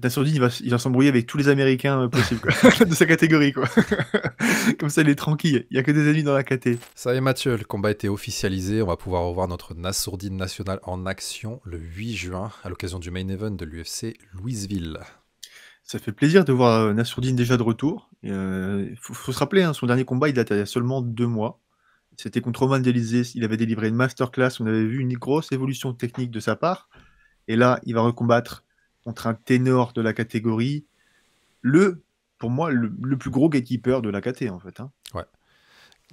Nassourdine, il va s'embrouiller avec tous les Américains possibles, quoi, de sa catégorie, quoi. Comme ça, il est tranquille. Il n'y a que des ennemis dans la caté. Ça y est Mathieu, le combat a été officialisé, on va pouvoir revoir notre Nassourdine national en action le 8 juin à l'occasion du main event de l'UFC Louisville. Ça fait plaisir de voir Nassourdine déjà de retour. Il faut se rappeler, hein, son dernier combat, il date il y a seulement 2 mois. C'était contre Roman Dolidze. Il avait délivré une masterclass. On avait vu une grosse évolution technique de sa part. Et là, il va recombattre contre un ténor de la catégorie. Pour moi, le plus gros gatekeeper de la KT, en fait. Hein. Ouais.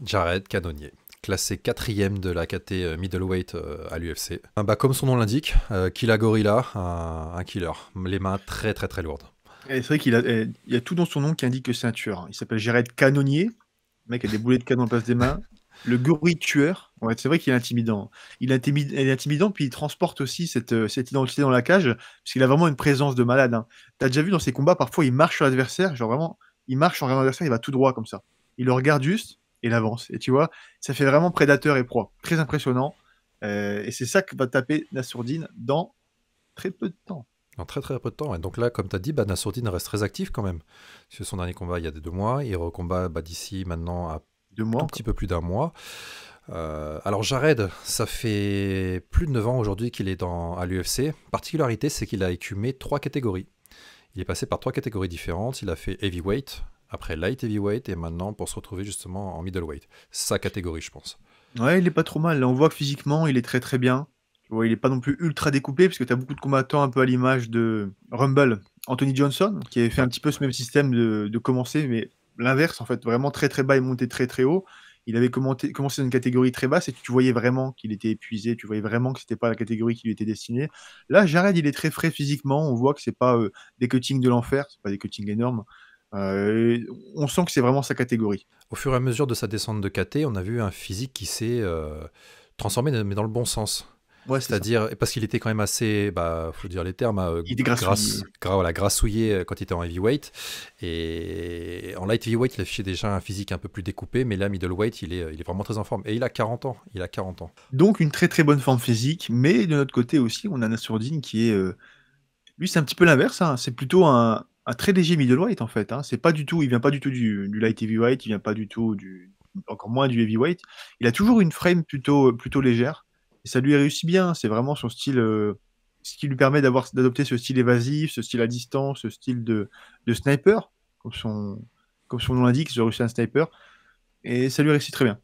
Jared Cannonier, classé 4ème de la KT middleweight à l'UFC. Comme son nom l'indique, Killa Gorilla, un killer. Les mains très très très lourdes. Et c'est vrai il y a tout dans son nom qui indique que c'est un tueur. Il s'appelle Jared Cannonier. Le mec a des boulets de canon en place des mains. Le gorille tueur. Ouais, c'est vrai qu'il est intimidant. Il est intimidant, puis il transporte aussi cette identité dans la cage, parce qu'il a vraiment une présence de malade. Hein. T'as déjà vu dans ses combats, parfois il marche sur l'adversaire, genre vraiment, il marche en regardant l'adversaire, il va tout droit comme ça. Il le regarde juste, et il avance. Et tu vois, ça fait vraiment prédateur et proie. Très impressionnant. Et c'est ça que va taper Nassourdine dans très peu de temps. En très très peu de temps. Et donc là, comme tu as dit, Nassourdine reste très actif quand même. C'est son dernier combat il y a 2 mois. Il recombat d'ici maintenant à 2 mois tout encore. petit peu plus d'1 mois. Alors Jared, ça fait plus de 9 ans aujourd'hui qu'il est à l'UFC. Particularité, c'est qu'il a écumé 3 catégories. Il est passé par 3 catégories différentes. Il a fait heavyweight, après light heavyweight et maintenant pour se retrouver justement en middleweight. Sa catégorie, je pense. Ouais, il est pas trop mal. Là, on voit que physiquement, il est très très bien. Tu vois, il est pas non plus ultra découpé, parce que tu as beaucoup de combattants un peu à l'image de Rumble, Anthony Johnson, qui avait fait un Ouais. petit peu ce même système de commencer, mais l'inverse, en fait, vraiment très très bas et monter très très haut. Il avait commencé dans une catégorie très basse et tu voyais vraiment qu'il était épuisé, tu voyais vraiment que c'était pas la catégorie qui lui était destinée. Là, Jared, il est très frais physiquement, on voit que c'est pas des cuttings de l'enfer, c'est pas des cuttings énormes. On sent que c'est vraiment sa catégorie. Au fur et à mesure de sa descente de KT, on a vu un physique qui s'est transformé, mais dans le bon sens. Ouais, c'est ça. C'est-à-dire, parce qu'il était quand même assez, faut dire les termes, Il était grassouillé. voilà, grassouillé quand il était en heavyweight. Et en light heavyweight, il affichait déjà un physique un peu plus découpé, mais là, middleweight, il est vraiment très en forme. Et il a 40 ans. Il a 40 ans. Donc une très très bonne forme physique, mais de notre côté aussi, on a Nassourdine qui est... lui, c'est un petit peu l'inverse, hein. C'est plutôt un très léger middleweight en fait. Hein. C'est pas du tout, il vient pas du tout du light heavyweight, il vient pas du tout encore moins du heavyweight. Il a toujours une frame plutôt légère, et ça lui réussit bien. C'est vraiment son style, ce qui lui permet d'adopter ce style évasif, ce style à distance, ce style de sniper, comme son nom l'indique, The Russian Sniper, et ça lui réussit très bien.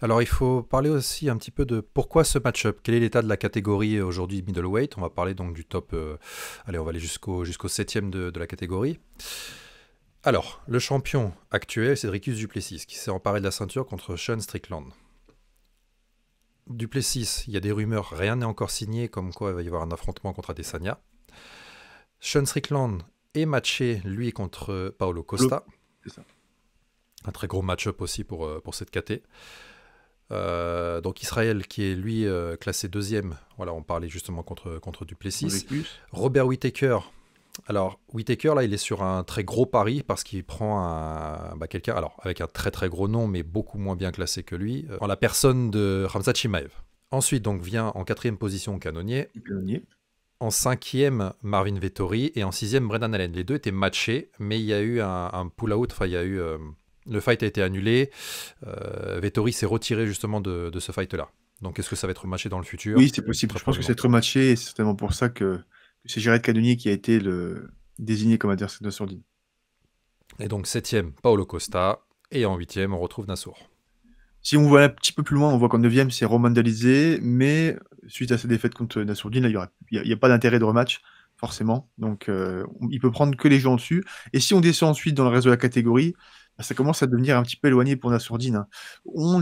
Alors, il faut parler aussi un petit peu de pourquoi ce match-up. Quel est l'état de la catégorie aujourd'hui middleweight? On va parler donc du top. Allez, on va aller jusqu'au 7ème de la catégorie. Alors, le champion actuel, c'est Dricus Du Plessis, qui s'est emparé de la ceinture contre Sean Strickland. Du Plessis, il y a des rumeurs, rien n'est encore signé, comme quoi il va y avoir un affrontement contre Adesanya. Sean Strickland est matché, lui, contre Paulo Costa. C'est ça. Un très gros match-up aussi pour cette KT. Donc Israël, qui est lui classé 2ème, voilà, on parlait justement contre Du Plessis. Robert Whittaker. Alors, Whittaker, là, il est sur un très gros pari parce qu'il prend quelqu'un, alors avec un très très gros nom, mais beaucoup moins bien classé que lui, en la personne de Khamzat Chimaev. Ensuite, donc, vient en 4ème position Cannonier. En 5ème, Marvin Vettori. Et en 6ème, Brendan Allen. Les deux étaient matchés, mais il y a eu un pull-out, enfin, il y a eu... le fight a été annulé. Vettori s'est retiré justement de ce fight-là. Donc, est-ce que ça va être matché dans le futur? Oui, c'est possible. Je pense que c'est rematché et c'est certainement pour ça que c'est Jared Cannonier qui a été désigné comme adversaire de Nassourdine. Et donc 7ème, Paulo Costa. Et en 8ème, on retrouve Nassour. Si on voit un petit peu plus loin, on voit qu'en 9ème, c'est Roman Dolidze, mais suite à sa défaite contre Nassourdine, il n'y a pas d'intérêt de rematch, forcément. Donc, il peut prendre que les gens dessus. Et si on descend ensuite dans le reste de la catégorie, ça commence à devenir un petit peu éloigné pour Nassourdine. Hein. On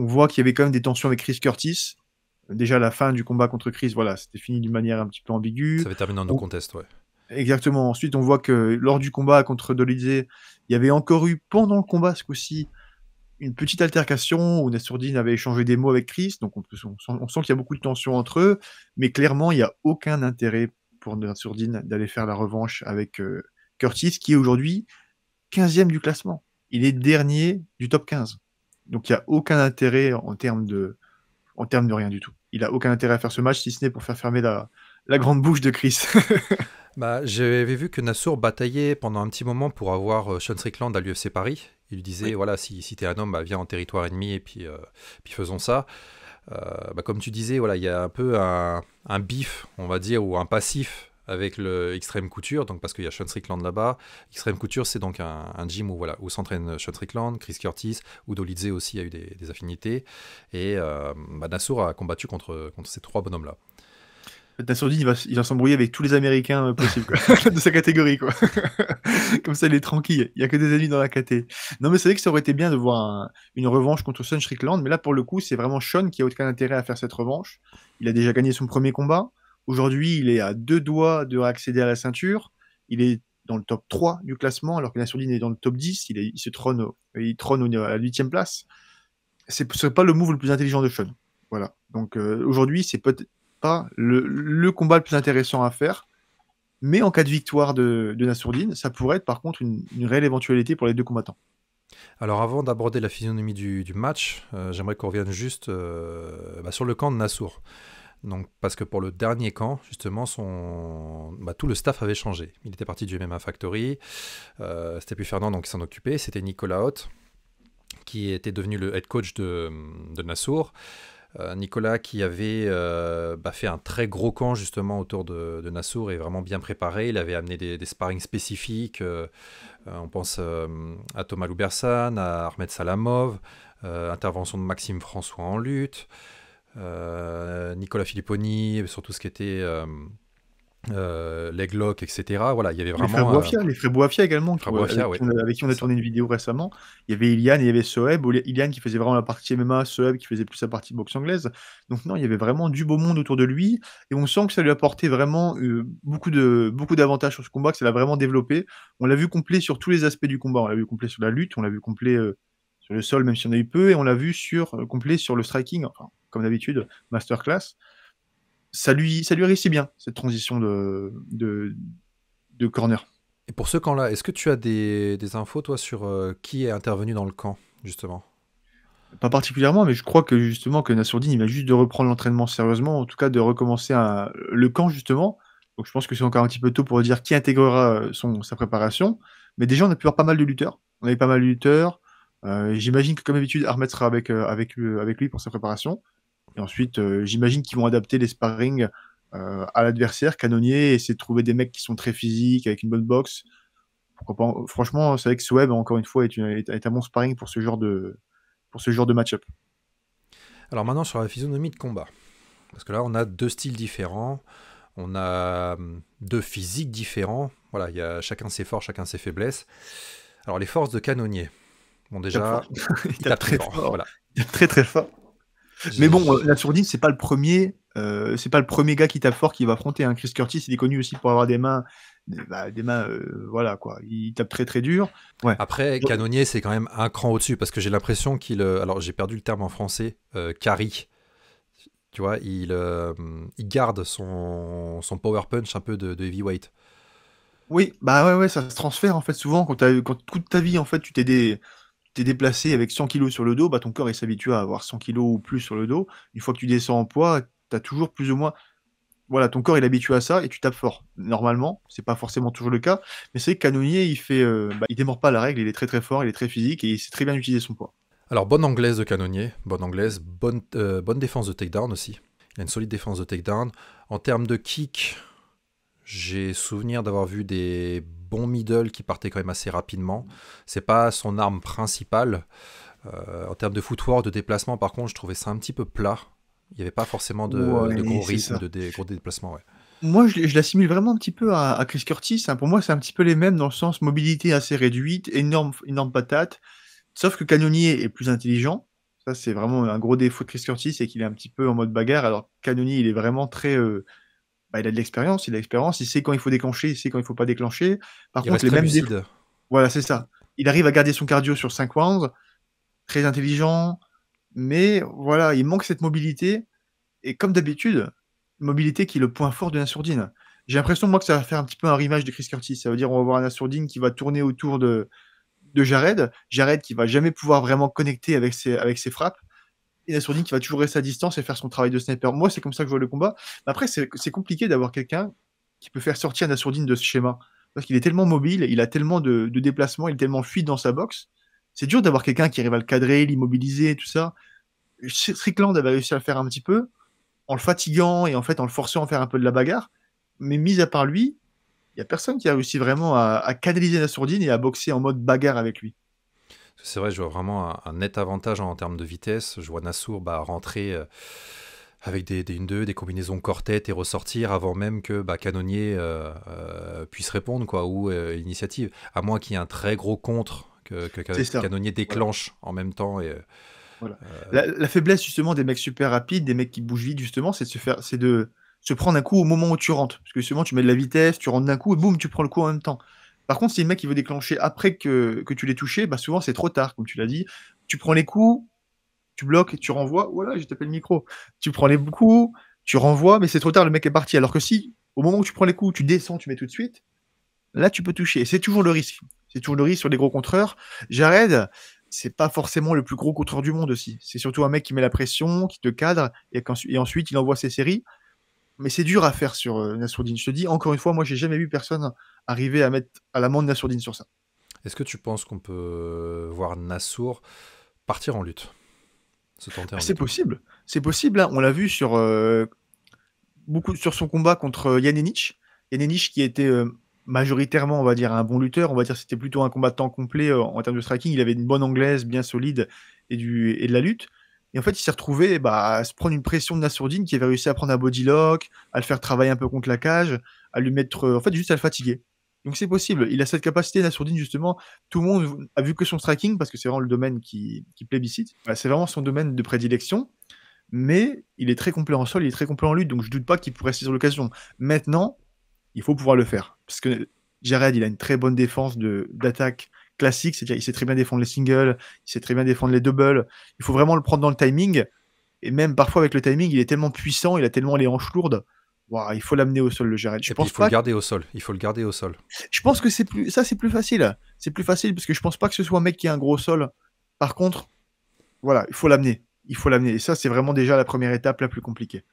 voit qu'il y avait quand même des tensions avec Chris Curtis. Déjà, la fin du combat contre Chris, voilà, c'était fini d'une manière un petit peu ambiguë. Ça avait terminé en no contest, ouais. Exactement. Ensuite, on voit que lors du combat contre Dolidze, il y avait encore eu, pendant le combat, ce coup-ci, une petite altercation où Nassourdine avait échangé des mots avec Chris. Donc, on sent qu'il y a beaucoup de tension entre eux. Mais clairement, il n'y a aucun intérêt pour Nassourdine d'aller faire la revanche avec Curtis, qui est aujourd'hui 15e du classement. Il est dernier du top 15. Donc, il n'y a aucun intérêt en termes de rien du tout. Il a aucun intérêt à faire ce match, si ce n'est pour faire fermer la La grande bouche de Chris. Bah, j'avais vu que Nassour bataillait pendant un petit moment pour avoir Sean Strickland à l'UFC Paris. Il lui disait, Oui. voilà, si t'es un homme, bah, viens en territoire ennemi et puis faisons ça. Bah, comme tu disais, voilà, il y a un peu un bif, on va dire, ou un passif avec le Extreme Couture, donc parce qu'il y a Sean Strickland là-bas. Extreme Couture, c'est donc un gym où, voilà, où s'entraîne Sean Strickland, Chris Curtis, Udo Lidze aussi a eu des affinités. Et bah, Nassour a combattu contre ces trois bonhommes-là. Nassourdine, il va s'embrouiller avec tous les Américains possibles, quoi, de sa catégorie, quoi. Comme ça, il est tranquille. Il n'y a que des ennemis dans la caté. Non, mais c'est vrai que ça aurait été bien de voir une revanche contre Sean Strickland, mais là, pour le coup, c'est vraiment Sean qui a aucun intérêt à faire cette revanche. Il a déjà gagné son premier combat. Aujourd'hui, il est à 2 doigts de réaccéder à la ceinture. Il est dans le top 3 du classement, alors que Nassourdine est dans le top 10. Il trône à la 8e place. Ce serait pas le move le plus intelligent de Sean. Voilà. Donc aujourd'hui, c'est peut-être pas le combat le plus intéressant à faire, mais en cas de victoire de Nassourdine, ça pourrait être par contre une réelle éventualité pour les deux combattants. Alors avant d'aborder la physionomie du match, j'aimerais qu'on revienne juste bah, sur le camp de Nassour. Donc, parce que pour le dernier camp, justement, tout le staff avait changé. Il était parti du MMA Factory, c'était plus Fernand donc, qui s'en occupait, c'était Nicolas Haute qui était devenu le head coach de Nassour. Nicolas qui avait fait un très gros camp justement autour de Nassour et vraiment bien préparé. Il avait amené des sparring spécifiques. On pense à Thomas Loubersan, à Ahmed Salamov, intervention de Maxime François en lutte, Nicolas Filipponi sur tout ce qui était leglock, etc. Voilà, il y avait vraiment... Les frères Boafia également, avec qui on a tourné une vidéo récemment. Il y avait Ilian et il y avait Soeb. Ilian qui faisait vraiment la partie MMA, Soeb qui faisait plus la partie boxe anglaise. Donc non, il y avait vraiment du beau monde autour de lui. Et on sent que ça lui a apporté vraiment beaucoup d'avantages sur ce combat, que ça l'a vraiment développé. On l'a vu complet sur tous les aspects du combat. On l'a vu complet sur la lutte, on l'a vu complet sur le sol, même si on a eu peu, et on l'a vu complet sur le striking, enfin, comme d'habitude, masterclass. Ça lui réussit bien, cette transition de corner. Et pour ce camp-là, est-ce que tu as des infos, toi, sur qui est intervenu dans le camp, justement? Pas particulièrement, mais je crois que justement que Nassourdine, il va juste de reprendre l'entraînement sérieusement, en tout cas de recommencer le camp, justement. Donc je pense que c'est encore un petit peu tôt pour dire qui intégrera sa préparation. Mais déjà, on a pu voir pas mal de lutteurs. On avait pas mal de lutteurs. J'imagine que, comme d'habitude, Ahmed sera avec lui pour sa préparation. Et ensuite, j'imagine qu'ils vont adapter les sparring à l'adversaire, canonnier, et essayer de trouver des mecs qui sont très physiques, avec une bonne boxe. Pourquoi pas. Franchement, c'est vrai que Sweb, encore une fois, est un bon sparring pour ce genre de match-up. Alors maintenant, sur la physionomie de combat. Parce que là, on a deux styles différents. On a deux physiques différents. Voilà, il y a chacun ses forces, chacun ses faiblesses. Alors, les forces de canonnier. Bon, déjà, il tape très fort. Voilà. Il tape très très fort. Mais bon, la sourdine, c'est pas le premier gars qui tape fort qui va affronter. Hein. Chris Curtis, il est connu aussi pour avoir des mains, voilà quoi. Il tape très très dur. Ouais. Après, canonnier, c'est quand même un cran au-dessus parce que j'ai l'impression qu'il, alors j'ai perdu le terme en français, carry. Tu vois, il garde son power punch un peu de heavyweight. Oui, bah ouais, ça se transfère en fait souvent quand toute ta vie en fait tu t'es déplacé avec 100 kilos sur le dos, bah ton corps il s'habitue à avoir 100 kilos ou plus sur le dos. Une fois que tu descends en poids, t'as toujours plus ou moins, voilà, ton corps il est habitué à ça et tu tapes fort. Normalement, c'est pas forcément toujours le cas, mais c'est que Canonnier il démord pas la règle, il est très très fort, il est très physique et il sait très bien utiliser son poids. Alors bonne anglaise de canonnier, bonne anglaise, bonne défense de takedown aussi. Il a une solide défense de takedown. En termes de kick, j'ai souvenir d'avoir vu des bons middle qui partaient quand même assez rapidement. C'est pas son arme principale. En termes de footwork, de déplacement, par contre, je trouvais ça un petit peu plat. Il n'y avait pas forcément de gros rythmes, de gros déplacements. Ouais. Moi, je l'assimile vraiment un petit peu à Chris Curtis. Hein. Pour moi, c'est un petit peu les mêmes dans le sens mobilité assez réduite, énorme patate. Sauf que Canonnier est plus intelligent. Ça, c'est vraiment un gros défaut de Chris Curtis, c'est qu'il est un petit peu en mode bagarre. Alors Canonnier, il est vraiment très... il a de l'expérience, il sait quand il faut déclencher, il sait quand il faut pas déclencher. Par il contre, reste très lucide. Voilà, c'est ça. Il arrive à garder son cardio sur 5 rounds, très intelligent, mais voilà, il manque cette mobilité. Et comme d'habitude, mobilité qui est le point fort de Nassourdine. J'ai l'impression, moi, que ça va faire un petit peu un rematch de Chris Curtis. Ça veut dire on va voir un Nassourdine qui va tourner autour de Jared. Jared qui va jamais pouvoir vraiment connecter avec ses frappes. et Nassourdine qui va toujours rester à distance et faire son travail de sniper. Moi, c'est comme ça que je vois le combat. Mais après, c'est compliqué d'avoir quelqu'un qui peut faire sortir Nassourdine de ce schéma. Parce qu'il est tellement mobile, il a tellement de déplacements, il est tellement fluide dans sa boxe. C'est dur d'avoir quelqu'un qui arrive à le cadrer, l'immobiliser, tout ça. Strickland avait réussi à le faire un petit peu, en le fatiguant et en fait en le forçant à faire un peu de la bagarre. Mais mis à part lui, il n'y a personne qui a réussi vraiment à canaliser Nassourdine et à boxer en mode bagarre avec lui. C'est vrai, je vois vraiment un net avantage en termes de vitesse. Je vois Nassour rentrer avec des 1-2, des combinaisons corps-tête et ressortir avant même que Cannonier puisse répondre, quoi, ou l'initiative. À moins qu'il y ait un très gros contre que C'est ça. Cannonier Voilà. déclenche en même temps. Voilà. La faiblesse justement des mecs super rapides, des mecs qui bougent vite justement, c'est de se prendre un coup au moment où tu rentres. Parce que justement, tu mets de la vitesse, tu rentres d'un coup et boum, tu prends le coup en même temps. Par contre, si le mec il veut déclencher après que tu l'aies touché, souvent c'est trop tard, comme tu l'as dit. Tu prends les coups, tu bloques, tu renvoies. Voilà, j'ai tapé le micro. Tu prends les coups, tu renvoies, mais c'est trop tard, le mec est parti. Alors que si, au moment où tu prends les coups, tu descends, tu mets tout de suite, là tu peux toucher. Et c'est toujours le risque. C'est toujours le risque sur les gros contreurs. Jared, c'est pas forcément le plus gros contreur du monde aussi. C'est surtout un mec qui met la pression, qui te cadre, et ensuite il envoie ses séries. Mais c'est dur à faire sur Nassourdine. Je te dis, encore une fois, moi j'ai jamais vu personne arriver à mettre à l'amende Nassourdine sur ça. Est-ce que tu penses qu'on peut voir Nassour partir en lutte, se tenter en C'est lutte? possible. C'est possible, hein. On l'a vu sur, sur son combat contre Janenic. Janenic qui était majoritairement, on va dire, un bon lutteur. On va dire que c'était plutôt un combattant complet en termes de striking. Il avait une bonne anglaise, bien solide, et de la lutte. Et en fait, il s'est retrouvé à se prendre une pression de Nassourdine qui avait réussi à prendre un bodylock, à le faire travailler un peu contre la cage, à lui mettre, en fait, juste à le fatiguer. Donc c'est possible. Il a cette capacité, Nassourdine, justement. Tout le monde a vu que son striking, parce que c'est vraiment le domaine qui plébiscite. C'est vraiment son domaine de prédilection. Mais il est très complet en sol, il est très complet en lutte, donc je doute pas qu'il pourrait saisir l'occasion. Maintenant, il faut pouvoir le faire. Parce que Jared, il a une très bonne défense d'attaque classique, c'est-à-dire il sait très bien défendre les singles, il sait très bien défendre les doubles. Il faut vraiment le prendre dans le timing. Et même parfois avec le timing, il est tellement puissant, il a tellement les hanches lourdes. Wow, il faut l'amener au sol, le Jared. Et puis il faut le garder au sol. Il faut le garder au sol. Je pense que c'est plus facile. C'est plus facile parce que je pense pas que ce soit un mec qui a un gros sol. Par contre, voilà, il faut l'amener. Il faut l'amener. Et ça, c'est vraiment déjà la première étape la plus compliquée.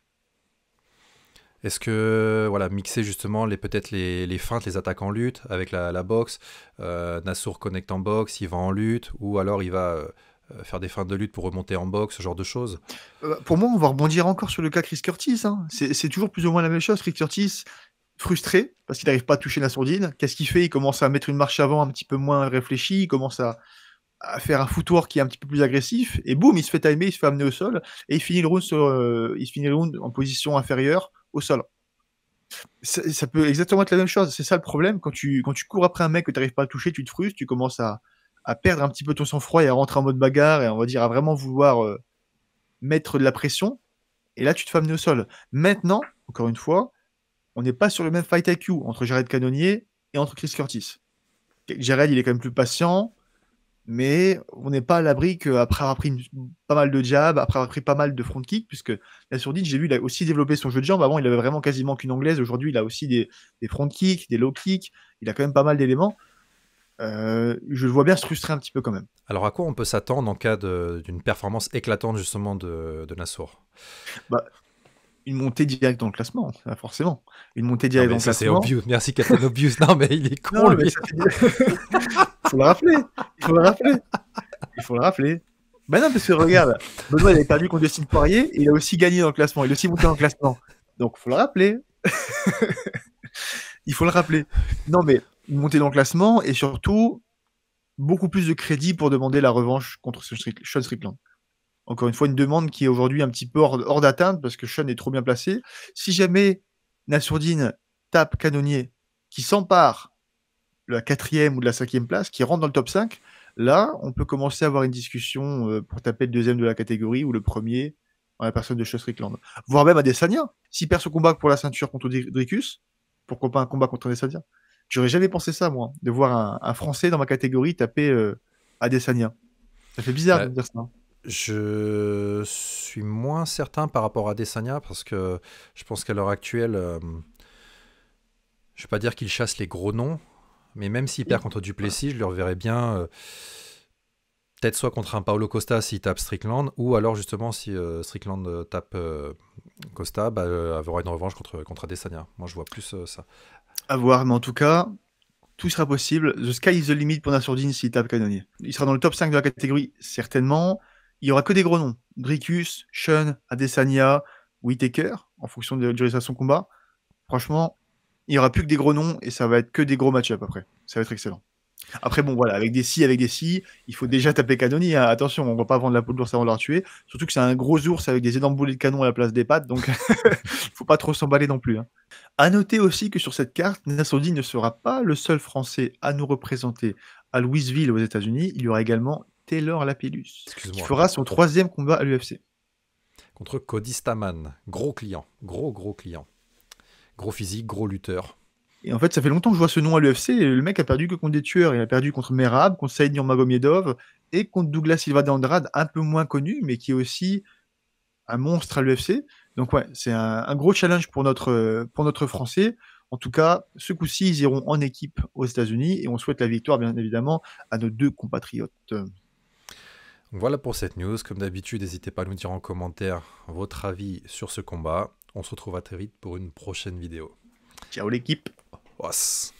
Est-ce que mixer justement peut-être les feintes, les attaques en lutte avec la boxe, Nassour connecte en boxe, il va en lutte, ou alors il va faire des feintes de lutte pour remonter en boxe, ce genre de choses? Pour moi, on va rebondir encore sur le cas Chris Curtis, hein. C'est toujours plus ou moins la même chose. Chris Curtis, frustré parce qu'il n'arrive pas à toucher la sourdine. Qu'est-ce qu'il fait? Il commence à mettre une marche avant un petit peu moins réfléchie. Il commence à faire un footwork qui est un petit peu plus agressif. Et boum, il se fait timer, il se fait amener au sol. Et il finit le round, il finit le round en position inférieure au sol. Ça peut exactement être la même chose. C'est ça le problème. Quand tu cours après un mec que tu n'arrives pas à toucher, tu te frustres, tu commences à perdre un petit peu ton sang-froid et à rentrer en mode bagarre et on va dire à vraiment vouloir mettre de la pression. Et là, tu te fais amener au sol. Maintenant, encore une fois, on n'est pas sur le même fight IQ entre Jared Cannonier et entre Chris Curtis. Jared, il est quand même plus patient, mais on n'est pas à l'abri qu'après avoir pris pas mal de jabs, après avoir pris pas mal de front kick, puisque la sourdine, j'ai vu, il a aussi développé son jeu de jambes. Avant, il avait vraiment quasiment qu'une anglaise. Aujourd'hui, il a aussi des front kicks, des low kicks. Il a quand même pas mal d'éléments. Je le vois bien se frustrer un petit peu quand même. Alors à quoi on peut s'attendre en cas d'une performance éclatante justement de Nassour? Une montée directe dans le classement, forcément. Une montée Non directe mais dans le ça c'est classement. obvious. Merci Captain Obvious. Non mais il est con Non, mais lui. ça fait... Il faut le rappeler. Il faut le rappeler. Il faut le rappeler. Ben non, parce que regarde, Benoît il avait perdu contre Dustin Poirier et il a aussi gagné dans le classement. Il a aussi monté dans le classement. Donc, il faut le rappeler. Il faut le rappeler. Non, mais une montée dans le classement et surtout beaucoup plus de crédit pour demander la revanche contre Sean Strickland. Encore une fois, une demande qui est aujourd'hui un petit peu hors d'atteinte parce que Sean est trop bien placé. Si jamais Nassourdine tape Cannonier, qui s'empare de la 4e ou de la 5e place, qui rentre dans le top 5, là, on peut commencer à avoir une discussion pour taper le 2e de la catégorie ou le premier en la personne de Sean Strickland. Voire même Adesanya. S'il perd ce combat pour la ceinture contre Dricus, pourquoi pas un combat contre Adesanya? J'aurais jamais pensé ça, moi, de voir un Français dans ma catégorie taper Adesanya. Ça fait bizarre de me dire ça. Je suis moins certain par rapport à Adesanya parce que je pense qu'à l'heure actuelle, je vais pas dire qu'il chasse les gros noms, mais même s'il perd contre Duplessis, je le reverrais bien peut-être soit contre un Paulo Costa s'il tape Strickland, ou alors justement si Strickland tape Costa, avoir une revanche contre Adesanya. Moi je vois plus ça. À voir, mais en tout cas, tout sera possible. The sky is the limit pour Nassourdine s'il tape Cannonier. Il sera dans le top 5 de la catégorie, certainement. Il n'y aura que des gros noms. Dricus, Sean, Adesanya, Whittaker, en fonction du résultat de son combat. Franchement, il n'y aura plus que des gros noms et ça va être que des gros match-up après. Ça va être excellent. Après, bon, voilà, avec des si, il faut déjà taper Cannonier. Hein. Attention, on ne va pas vendre la peau de l'ours avant de la tuer. Surtout que c'est un gros ours avec des énormes boulets de canon à la place des pattes, donc faut pas trop s'emballer non plus. Hein. À noter aussi que sur cette carte, Nassourdine ne sera pas le seul Français à nous représenter à Louisville aux États-Unis. Il y aura également Taylor Lapillus, qui fera son 3e combat à l'UFC. Contre Cody Stamann, gros client, gros client. Gros physique, gros lutteur. Et en fait, ça fait longtemps que je vois ce nom à l'UFC. Le mec a perdu que contre des tueurs. Il a perdu contre Merab, contre Saïd Nurmagomedov et contre Douglas Silva d'Andrade, un peu moins connu, mais qui est aussi un monstre à l'UFC. Donc ouais, c'est un gros challenge pour notre Français. En tout cas, ce coup-ci, ils iront en équipe aux États-Unis et on souhaite la victoire, bien évidemment, à nos 2 compatriotes. Voilà pour cette news. Comme d'habitude, n'hésitez pas à nous dire en commentaire votre avis sur ce combat. On se retrouvera très vite pour une prochaine vidéo. Ciao l'équipe. Was.